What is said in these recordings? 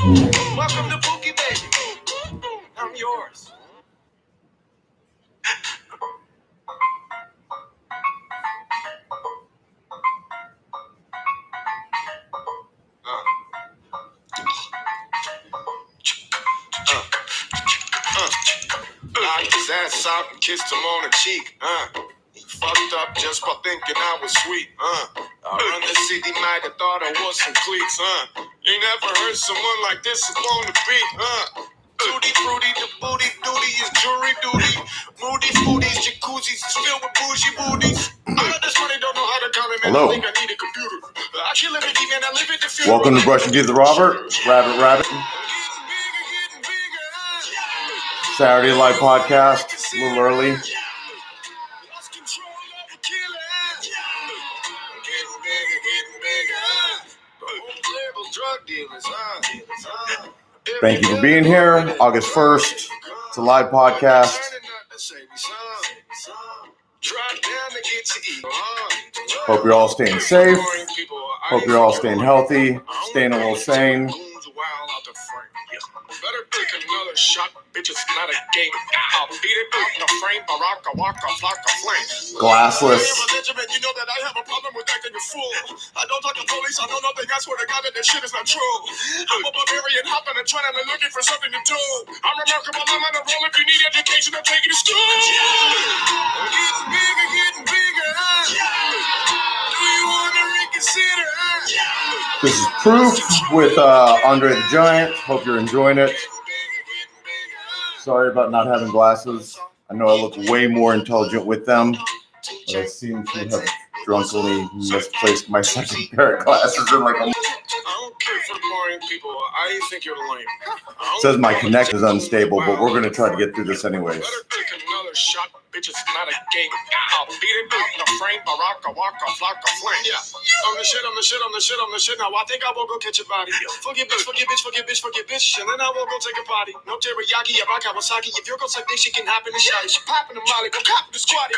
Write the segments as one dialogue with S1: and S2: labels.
S1: Welcome to Pookie Baby. I'm yours. Knocked his ass out and kissed him on the cheek. He fucked up just by thinking I was sweet. I run the city, might have thought I was some cliques. Ain't never heard someone like this is on the beat. Tutti fruity, the booty duty is jury duty. Moody foodies, jacuzzis is filled with bougie booties. I got this money, don't know how to count it, man.
S2: Hello.
S1: I think I need a computer. I kill it again, and I live it the future.
S2: Welcome to Brushing Teeth with Robert, Rabbit. Saturday Live Podcast, a little early. Thank you for being here. August 1st, it's a live podcast. Hope you're all staying safe. Hope you're all staying healthy, staying a little sane. Better take another shot, bitch. It's not a game. I'll beat it out the frame. Baraka, waka, flocka, flame. Glassless. You know that I have a problem with acting a fool. I don't talk to police. I know nothing. I swear to God that this shit is not true. I'm a barbarian hopping and trying and looking for something to do. I'm remarkable. I'm on a roll. If you need education, I'll take you to school. Getting bigger. Do you want to reconsider? This is Proof with Andre the Giant. Hope you're enjoying it. Sorry about not having glasses. I know I look way more intelligent with them, but I seem to have drunkenly misplaced my second pair of glasses in like a month. Says my connection is unstable, but we're going to try to get through this anyways. Bitch, it's not a game. I'll beat it out the frame. Baraka, waka, flocka, flame. Yeah. I'm the shit. Now I think I will go catch a body. Forget bitch. And then I will go take a body. No teriyaki, yeah, Kawasaki. If you're gonna say this, she can hop in the shot. She popping the molly, go cop the squatty.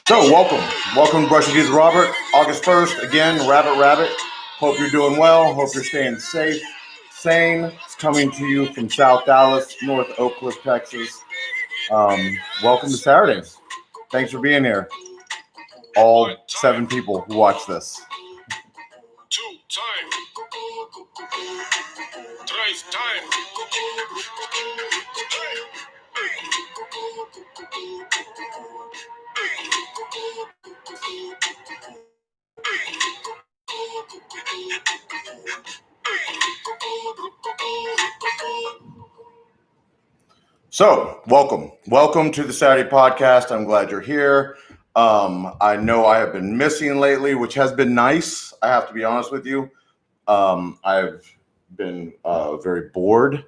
S2: So, welcome to Brushing Teeth with Robert. August 1st, again, Rabbit. Hope you're doing well. Hope you're staying safe, sane. Coming to you from South Dallas, North Oak Cliff, Texas. Welcome to Saturday. Thanks for being here. All 7 people who watch this. So, welcome to the Saturday podcast. I'm glad you're here. I know I have been missing lately, which has been nice. I have to be honest with you. I've been very bored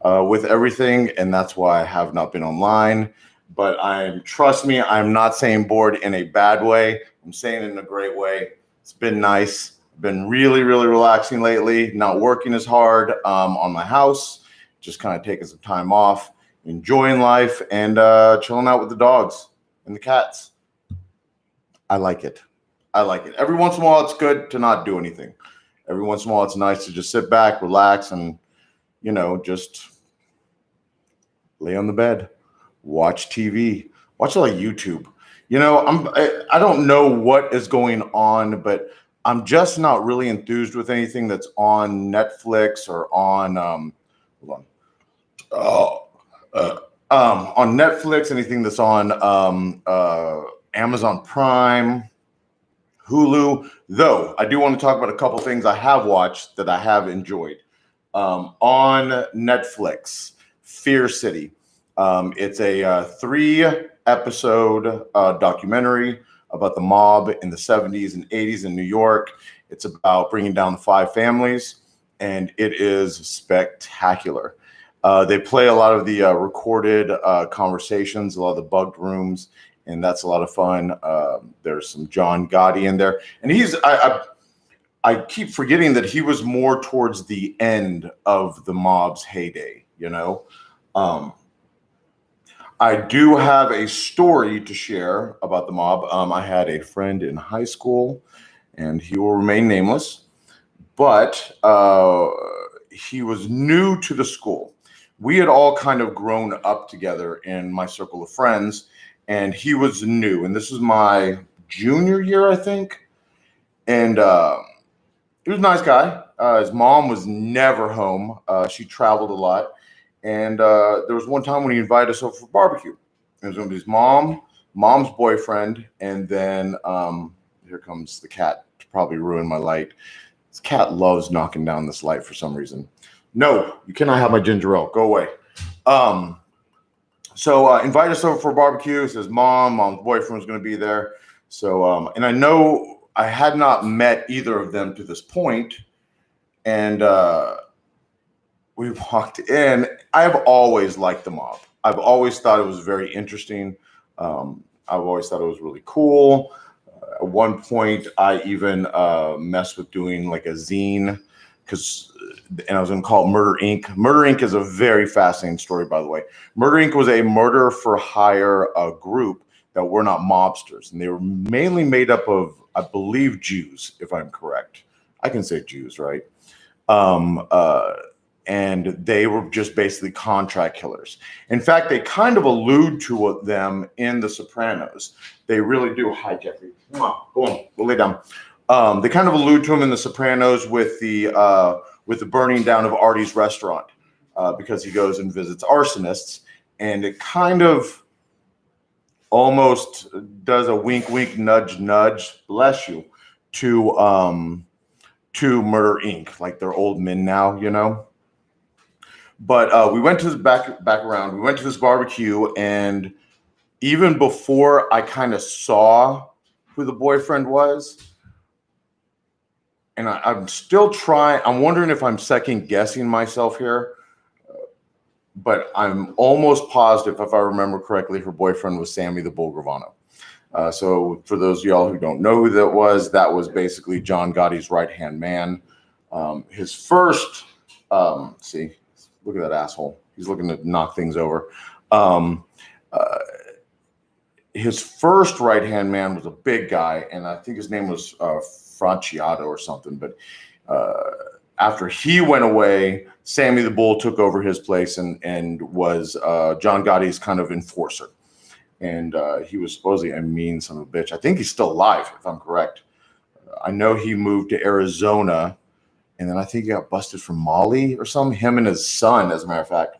S2: with everything, and that's why I have not been online. But trust me, I'm not saying bored in a bad way. I'm saying it in a great way. It's been nice. Been really, really relaxing lately. Not working as hard on my house. Just kind of taking some time off. Enjoying life and chilling out with the dogs and the cats. I like it. Every once in a while, it's good to not do anything. Every once in a while, it's nice to just sit back, relax, and, just lay on the bed, watch TV, watch a lot of YouTube. I don't know what is going on, but I'm just not really enthused with anything that's on Netflix or on, on Netflix, anything that's on Amazon Prime, Hulu. Though I do want to talk about a couple things I have watched that I have enjoyed. On Netflix, Fear City. It's a 3-episode documentary about the mob in the 70s and 80s in New York. It's about bringing down the 5 families, and it is spectacular. They play a lot of the recorded conversations, a lot of the bugged rooms, and that's a lot of fun. There's some John Gotti in there, and I keep forgetting that he was more towards the end of the mob's heyday. I do have a story to share about the mob. I had a friend in high school, and he will remain nameless, but he was new to the school. We had all kind of grown up together in my circle of friends, and he was new. And this was my junior year, I think. And he was a nice guy. His mom was never home. She traveled a lot. And there was one time when he invited us over for barbecue. It was going to be his mom's boyfriend, and then here comes the cat to probably ruin my light. This cat loves knocking down this light for some reason. No, you cannot have my ginger ale. Go away. So invite us over for a barbecue. Says mom's boyfriend was going to be there. So and I know I had not met either of them to this point, and we walked in. I've always liked the mob. I've always thought it was very interesting. I've always thought it was really cool. At one point, I even messed with doing like a zine, and I was going to call it Murder Inc. Murder Inc. is a very fascinating story, by the way. Murder Inc. was a murder for hire group that were not mobsters, and they were mainly made up of, I believe, Jews, if I'm correct. I can say Jews, right? And they were just basically contract killers. In fact, they kind of allude to them in The Sopranos. They really do. Hi, Jeffrey. Come on, go on. We'll lay down. They kind of allude to him in The Sopranos with the burning down of Artie's restaurant because he goes and visits arsonists, and it kind of almost does a wink, wink, nudge, nudge. Bless you to Murder Inc. Like they're old men now, you know. But we went to this back around. We went to this barbecue, and even before I kind of saw who the boyfriend was, and I'm still trying. I'm wondering if I'm second guessing myself here, but I'm almost positive, if I remember correctly, her boyfriend was Sammy the Bull Gravano. So for those of y'all who don't know who that was basically John Gotti's right-hand man. His first, see. Look at that asshole. He's looking to knock things over. His first right-hand man was a big guy, and I think his name was Franciato or something. But after he went away, Sammy the Bull took over his place and was John Gotti's kind of enforcer. And he was supposedly a mean son of a bitch. I think he's still alive, if I'm correct. I know he moved to Arizona, and then I think he got busted for Molly or something. Him and his son, as a matter of fact.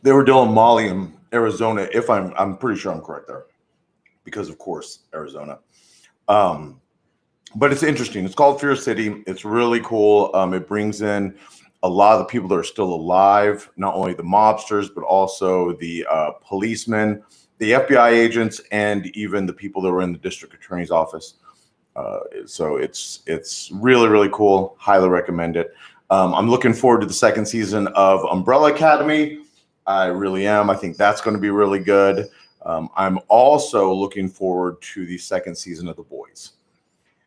S2: They were dealing Molly in Arizona, if I'm pretty sure I'm correct there. Because, of course, Arizona. But it's interesting. It's called Fear City. It's really cool. It brings in a lot of the people that are still alive, not only the mobsters, but also the policemen, the FBI agents, and even the people that were in the district attorney's office. So it's really, really cool. Highly recommend it. I'm looking forward to the second season of Umbrella Academy. I really am. I think that's going to be really good. I'm also looking forward to the second season of The Boys.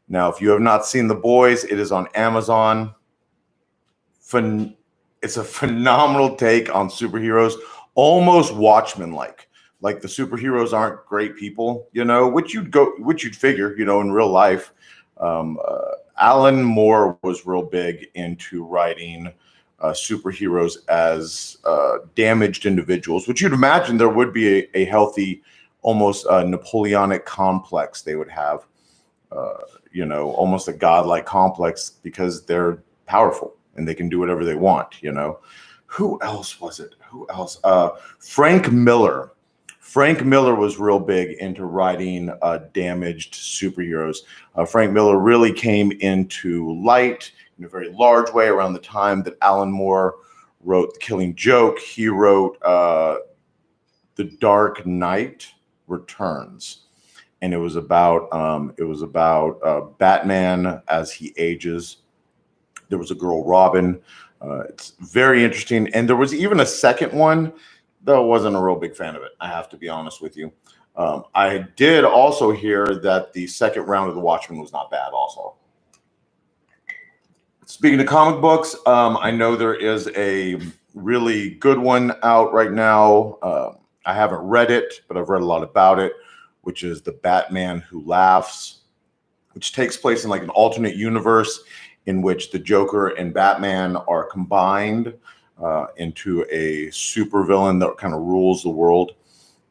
S2: Now, if you have not seen The Boys, it is on Amazon. It's a phenomenal take on superheroes, almost Watchmen-like. Like the superheroes aren't great people, you know, which you'd figure, you know, in real life. Alan Moore was real big into writing superheroes as damaged individuals, which you'd imagine there would be a healthy, almost Napoleonic complex they would have, you know, almost a godlike complex because they're powerful and they can do whatever they want, you know. Who else was it? Who else? Frank Miller. Frank Miller was real big into writing damaged superheroes. Frank Miller really came into light in a very large way around the time that Alan Moore wrote The Killing Joke. He wrote The Dark Knight Returns, and it was about Batman as he ages. There was a girl, Robin. It's very interesting, and there was even a second one. Though I wasn't a real big fan of it, I have to be honest with you. I did also hear that the second round of The Watchmen was not bad also. Speaking of comic books, I know there is a really good one out right now. I haven't read it, but I've read a lot about it, which is The Batman Who Laughs, which takes place in like an alternate universe. in which the Joker and Batman are combined into a supervillain that kind of rules the world.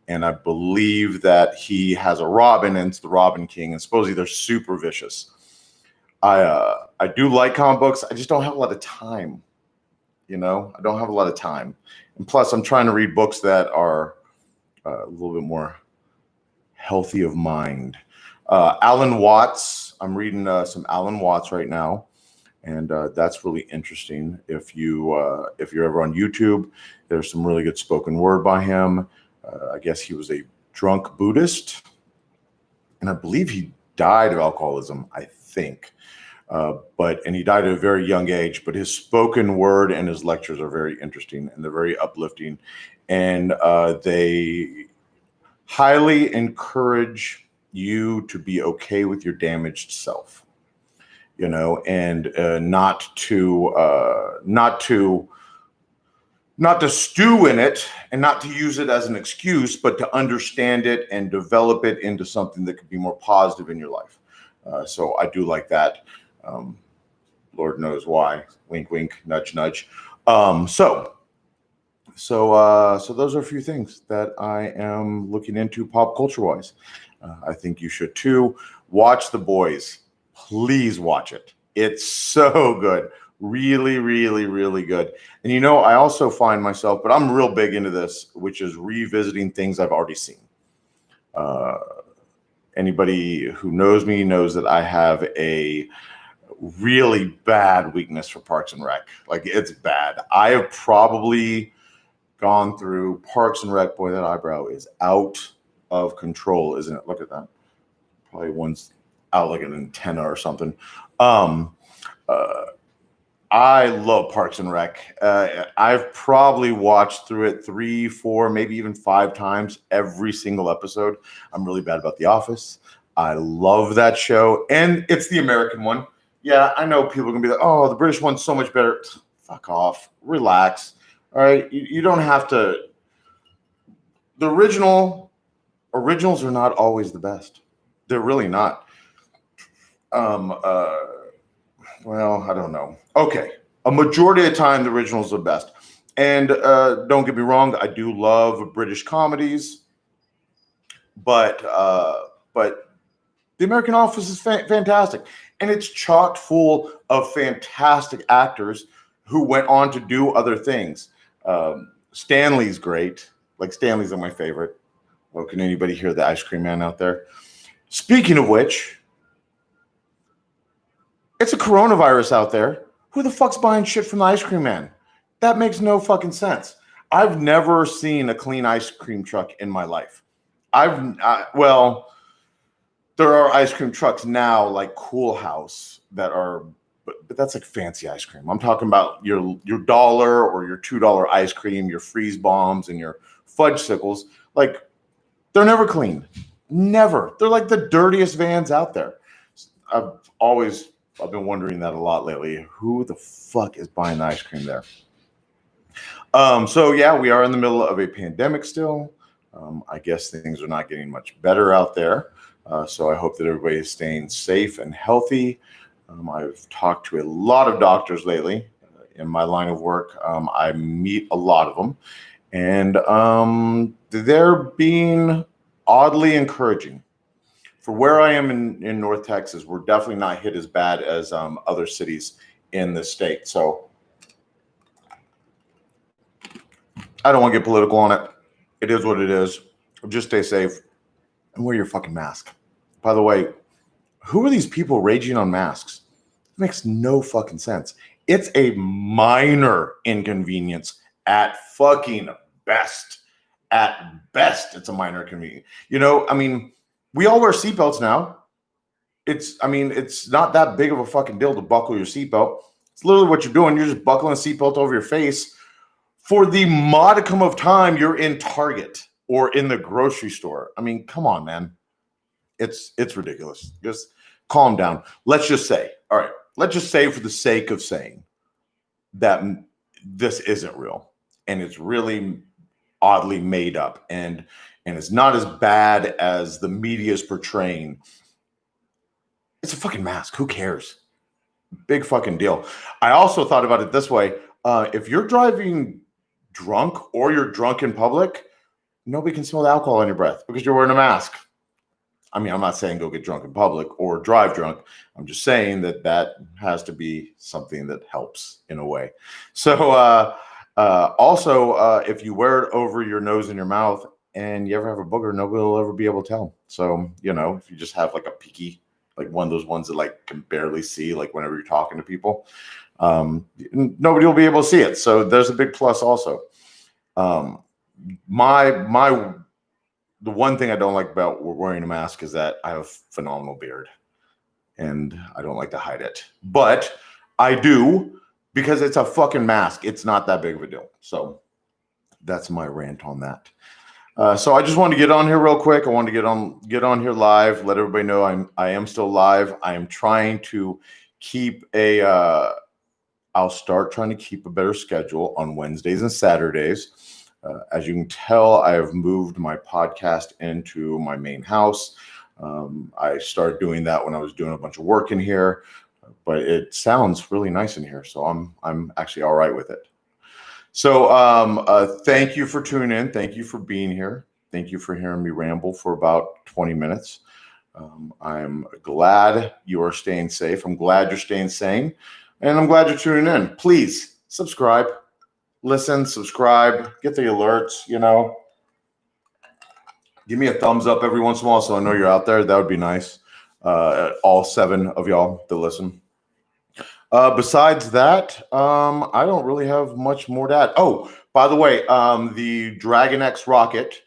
S2: And I believe that he has a Robin, and it's the Robin King, and supposedly they're super vicious. I do like comic books. I just don't have a lot of time. I don't have a lot of time. And plus, I'm trying to read books that are a little bit more healthy of mind. Alan Watts. I'm reading some Alan Watts right now, and that's really interesting. If you're ever on YouTube, there's some really good spoken word by him. I guess he was a drunk Buddhist, and I believe he died of alcoholism, I think. And he died at a very young age, but his spoken word and his lectures are very interesting, and they're very uplifting. And they highly encourage you to be okay with your damaged self, and not to stew in it and not to use it as an excuse, but to understand it and develop it into something that could be more positive in your life. So I do like that. Lord knows why. Wink, wink, nudge, nudge. So those are a few things that I am looking into pop culture wise. I think you should too. Watch The Boys. Please watch it. It's so good. Really, really, really good. And I also find myself, but I'm real big into this, which is revisiting things I've already seen. Anybody who knows me knows that I have a really bad weakness for Parks and Rec. Like, it's bad. I have probably gone through Parks and Rec. Boy, that eyebrow is out of control, isn't it? Look at that. Probably one's out like an antenna or something. I love Parks and Rec. I've probably watched through it 3, 4, maybe even 5 times every single episode. I'm really bad about The Office. I love that show. And it's the American one. Yeah, I know people are going to be like, oh, the British one's so much better. Fuck off. Relax. All right? You don't have to. The originals are not always the best. They're really not. Well, I don't know. Okay. A majority of the time, the originals are the best. And don't get me wrong, I do love British comedies. But The American Office is fantastic. And it's chock full of fantastic actors who went on to do other things. Stanley's great. Like, Stanley's my favorite. Well, can anybody hear the ice cream man out there? Speaking of which, it's a coronavirus out there. Who the fuck's buying shit from the ice cream man? That makes no fucking sense. I've never seen a clean ice cream truck in my life. Well, there are ice cream trucks now like Cool House that are, but that's like fancy ice cream. I'm talking about your $1 or your $2 ice cream, your freeze bombs and your fudge sickles. Like, they're never clean. Never. They're like the dirtiest vans out there. I've been wondering that a lot lately. Who the fuck is buying the ice cream there? So yeah, we are in the middle of a pandemic still. I guess things are not getting much better out there. So I hope that everybody is staying safe and healthy. I've talked to a lot of doctors lately in my line of work. I meet a lot of them, and they're being oddly encouraging. For where I am in North Texas, we're definitely not hit as bad as other cities in the state. So I don't want to get political on it. It is what it is. Just stay safe and wear your fucking mask. By the way, who are these people raging on masks? It makes no fucking sense. It's a minor inconvenience at fucking best. At best, it's a minor inconvenience. We all wear seatbelts now. It's not that big of a fucking deal to buckle your seatbelt. It's literally what you're doing. You're just buckling a seatbelt over your face for the modicum of time you're in Target or in the grocery store. I mean, come on, man. It's ridiculous. Just calm down. Let's just say for the sake of saying that this isn't real and it's really oddly made up and it's not as bad as the media is portraying. It's a fucking mask. Who cares? Big fucking deal. I also thought about it this way. If you're driving drunk or you're drunk in public, nobody can smell the alcohol on your breath because you're wearing a mask. I mean, I'm not saying go get drunk in public or drive drunk. I'm just saying that has to be something that helps in a way. So also, if you wear it over your nose and your mouth and you ever have a booger, nobody will ever be able to tell. So, if you just have like a peaky, like one of those ones that like can barely see, like whenever you're talking to people, nobody will be able to see it. So there's a big plus also. The one thing I don't like about wearing a mask is that I have a phenomenal beard and I don't like to hide it, but I do because it's a fucking mask. It's not that big of a deal. So that's my rant on that. So I just wanted to get on here real quick. I wanted to get on here live, let everybody know I am still live. I am trying to keep I'll start trying to keep a better schedule on Wednesdays and Saturdays. As you can tell, I have moved my podcast into my main house. I started doing that when I was doing a bunch of work in here, but it sounds really nice in here. So I'm actually all right with it. So thank you for tuning in. Thank you for being here. Thank you for hearing me ramble for about 20 minutes. I'm glad you are staying safe. I'm glad you're staying sane. And I'm glad you're tuning in. Please subscribe. Listen, subscribe, get the alerts, Give me a thumbs up every once in a while so I know you're out there. That would be nice. All 7 of y'all that listen. Besides that, I don't really have much more to add. Oh, by the way, the Dragon X rocket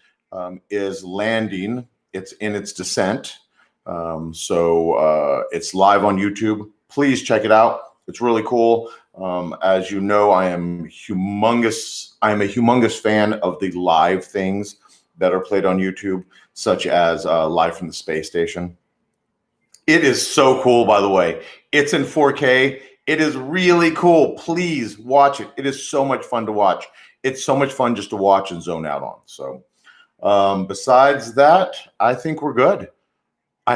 S2: is landing. It's in its descent. So it's live on YouTube. Please check it out. It's really cool. As you know, I am a humongous fan of the live things that are played on YouTube, such as Live from the Space Station. It is so cool, by the way. It's in 4K. It is really cool. Please watch it. It is so much fun to watch. It's so much fun just to watch and zone out on. So besides that, I think we're good. I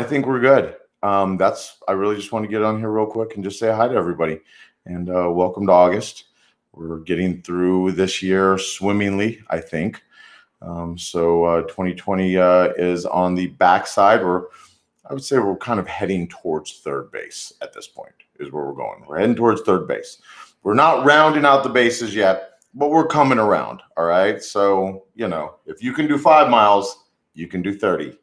S2: really just want to get on here real quick and just say hi to everybody. And welcome to August. We're getting through this year swimmingly, I think. So 2020 is on the backside. I would say we're kind of heading towards third base at this point is where we're going. We're heading towards third base. We're not rounding out the bases yet, but we're coming around. All right. So, if you can do 5 miles, you can do 30.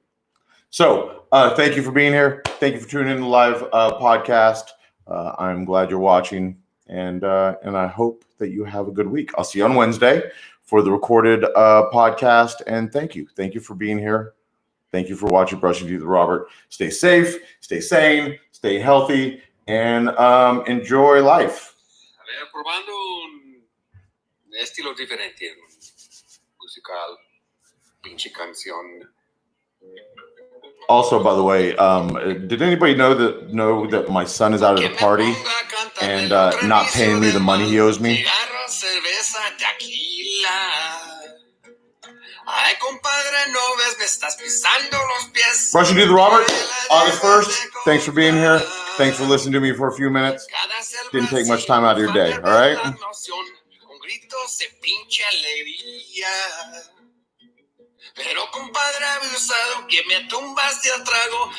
S2: So thank you for being here. Thank you for tuning in to the live podcast. I'm glad you're watching, and I hope that you have a good week. I'll see you on Wednesday for the recorded podcast, and thank you. Thank you for being here. Thank you for watching Brushing Teeth with Robert. Stay safe, stay sane, stay healthy, and enjoy life.
S3: A ver, probando un estilo diferente, musical, pinche canción.
S2: Also, by the way, did anybody know that my son is out at a party and not paying me the money he owes me? Brushing Teeth with Robert, August 1st. Thanks for being here. Thanks for listening to me for a few minutes. Didn't take much time out of your day, all right?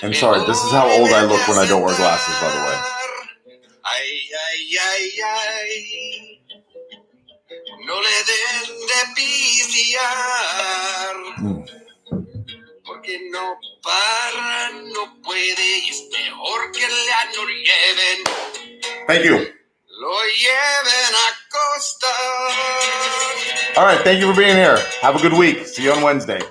S2: And sorry, this is how old I look when I don't wear glasses, by the way. No le den de pistear, porque no para, no puede, y es mejor que le lleven. Thank you. Lo lleven a costa. All right, thank you for being here. Have a good week. See you on Wednesday.